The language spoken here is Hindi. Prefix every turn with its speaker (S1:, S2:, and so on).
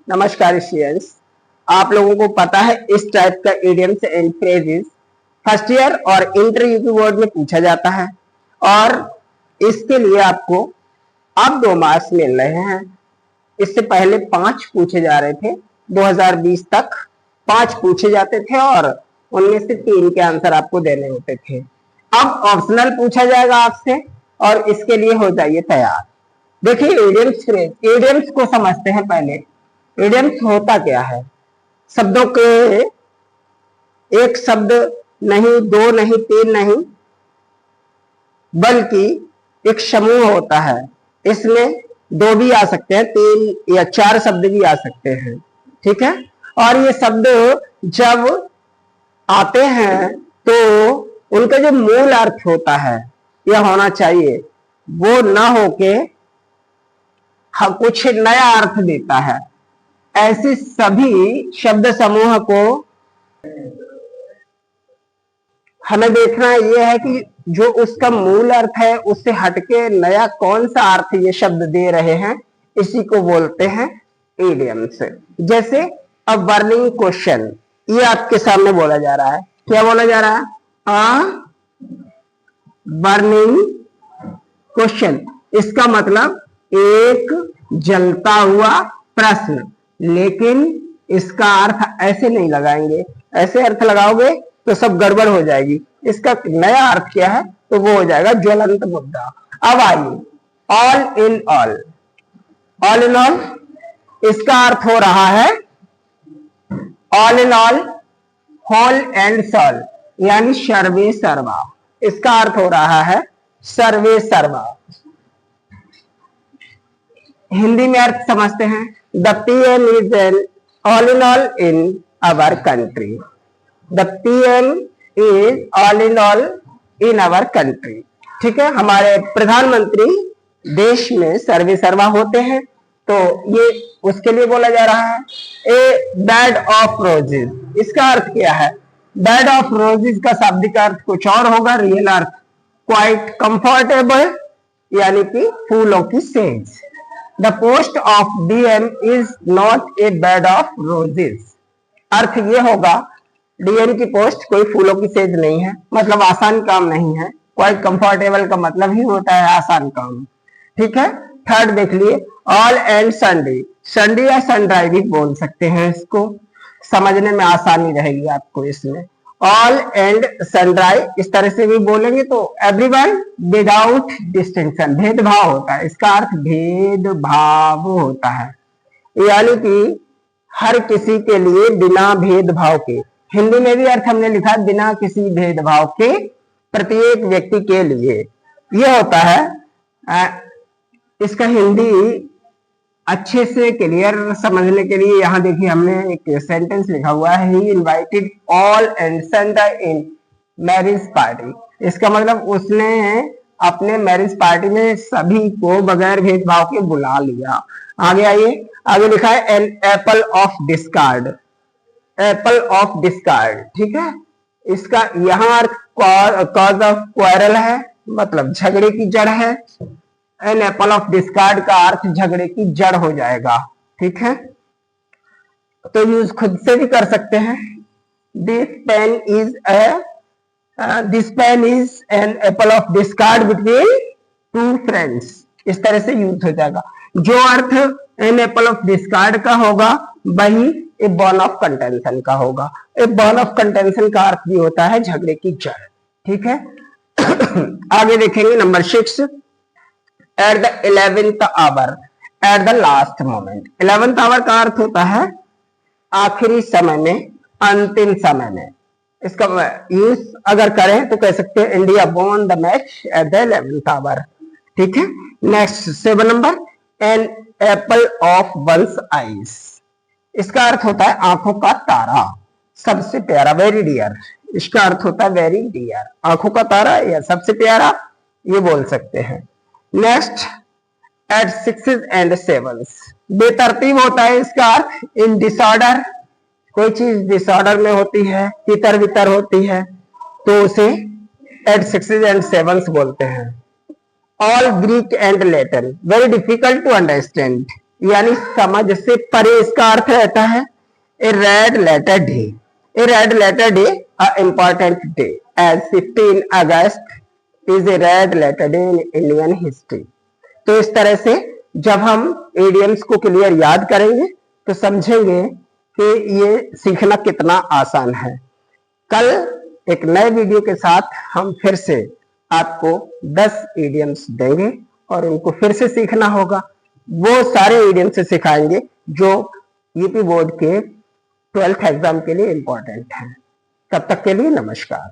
S1: नमस्कार स्टूडेंट्स, आप लोगों को पता है इस टाइप का idioms and phrases first year और इंटरव्यू की बोर्ड में पूछा जाता है और इसके लिए आपको अब 2 मार्क्स मिल रहे हैं। इससे पहले 5 पूछे जा रहे थे। 2020 तक 5 पूछे जाते थे और उनमें से 3 के आंसर आपको देने होते थे। अब ऑप्शनल पूछा जाएगा आपसे और इसके लिए हो जाइए तैयार। देखिए इडियम्स फ्रेज, इडियम्स को समझते हैं पहले। इडियम्स होता क्या है? शब्दों के एक शब्द नहीं, 2 नहीं, 3 नहीं, बल्कि एक समूह होता है। इसमें 2 भी आ सकते हैं, 3 या 4 शब्द भी आ सकते हैं, ठीक है। और ये शब्द जब आते हैं तो उनका जो मूल अर्थ होता है यह होना चाहिए, वो ना होके कुछ नया अर्थ देता है। ऐसे सभी शब्द समूह को हमें देखना यह है कि जो उसका मूल अर्थ है उससे हटके नया कौन सा अर्थ ये शब्द दे रहे हैं, इसी को बोलते हैं इडियम्स। जैसे अ बर्निंग क्वेश्चन, ये आपके सामने बोला जा रहा है। क्या बोला जा रहा है? अ बर्निंग क्वेश्चन। इसका मतलब एक जलता हुआ प्रश्न, लेकिन इसका अर्थ ऐसे नहीं लगाएंगे। ऐसे अर्थ लगाओगे तो सब गड़बड़ हो जाएगी। इसका नया अर्थ क्या है? तो वो हो जाएगा ज्वलंत मुद्दा। अब आइए all in all. All in all इसका अर्थ हो रहा है all in all, whole and soul, यानी सर्वे सर्वा। इसका अर्थ हो रहा है सर्वे सर्वा। हिंदी में अर्थ समझते हैं। The PM is an all in our country. The PM is all in our country, ठीक है। हमारे प्रधानमंत्री देश में सर्वे सर्वा होते हैं, तो ये उसके लिए बोला जा रहा है। ए बेड ऑफ रोजेस, इसका अर्थ क्या है? बेड ऑफ रोजेस का शाब्दिक अर्थ कुछ और होगा, रियल अर्थ क्वाइट कंफर्टेबल, यानी कि फूलों की सेज। The post of DM is not a bed of roses. अर्थ ये होगा डीएम की पोस्ट कोई फूलों की सेज नहीं है, मतलब आसान काम नहीं है। क्वाइट कंफर्टेबल का मतलब ही होता है आसान काम, ठीक है। थर्ड देख लिए, ऑल एंड संडे। संडे या सनड्राई भी बोल सकते हैं, इसको समझने में आसानी रहेगी आपको इसमें। ऑल एंड सनड्राई इस तरह से भी बोलेंगे तो एवरीवन विदाउट डिस्टिंक्शन, भेदभाव होता है। इसका अर्थ भेदभाव होता है, यानी कि हर किसी के लिए बिना भेदभाव के। हिंदी में भी अर्थ हमने लिखा बिना किसी भेदभाव के, प्रत्येक व्यक्ति के लिए। यह होता है इसका हिंदी अच्छे से क्लियर समझने के लिए यहाँ देखिए हमने एक सेंटेंस लिखा हुआ है, he invited all and sundry in marriage party. इसका मतलब उसने अपने मैरिज पार्टी में सभी को बगैर भेदभाव के बुला लिया। आगे आइए, आगे लिखा है an apple of discard. Apple of discard, ठीक है। इसका यहाँ अर्थ कॉज ऑफ क्वारल है, मतलब झगड़े की जड़ है। एन एप्पल ऑफ डिस्कार्ड का अर्थ झगड़े की जड़ हो जाएगा, ठीक है। तो यूज खुद से भी कर सकते हैं। This pen is an apple of discard between 2 friends. इस तरह से यूज हो जाएगा। जो अर्थ एन एप्पल ऑफ डिस्कार्ड का होगा वही ए बॉन ऑफ कंटेंशन का होगा। ए बॉन ऑफ कंटेंशन का अर्थ भी होता है झगड़े की जड़, ठीक है। आगे देखेंगे number 6, at the 11th hour, at the last moment. 11th hour का अर्थ होता है आखिरी समय में, अंतिम समय में। इसका यूज अगर करें तो कह सकते हैं India won the match at the 11th hour, ठीक है। Next 7 number, an apple of one's eyes. इसका अर्थ होता है आंखों का तारा, सबसे प्यारा, वेरी डियर। इसका अर्थ होता है वेरी डियर, आंखों का तारा या सबसे प्यारा, ये बोल सकते हैं। नेक्स्ट, एट 6 and 7, बेतरतीब होता है इसका अर्थ। इन डिसऑर्डर, कोई चीज डिसऑर्डर में होती है, तितर बितर होती है, तो उसे एट 6 and 7 बोलते हैं। All Greek and Latin, very difficult to understand. यानी समझ से परे इसका अर्थ रहता है a red letter day. A red letter day a important day as 15 August is a red letter day in Indian history. तो इस तरह से जब हम इडियम्स को क्लियर याद करेंगे तो समझेंगे कि ये सीखना कितना आसान है। कल एक नए वीडियो के साथ हम फिर से आपको 10 इडियम्स देंगे और उनको फिर से सीखना होगा। वो सारे इडियम्स से सिखाएंगे जो यूपी बोर्ड के 12th एग्जाम के लिए इंपॉर्टेंट हैं। तब तक के लिए नमस्कार।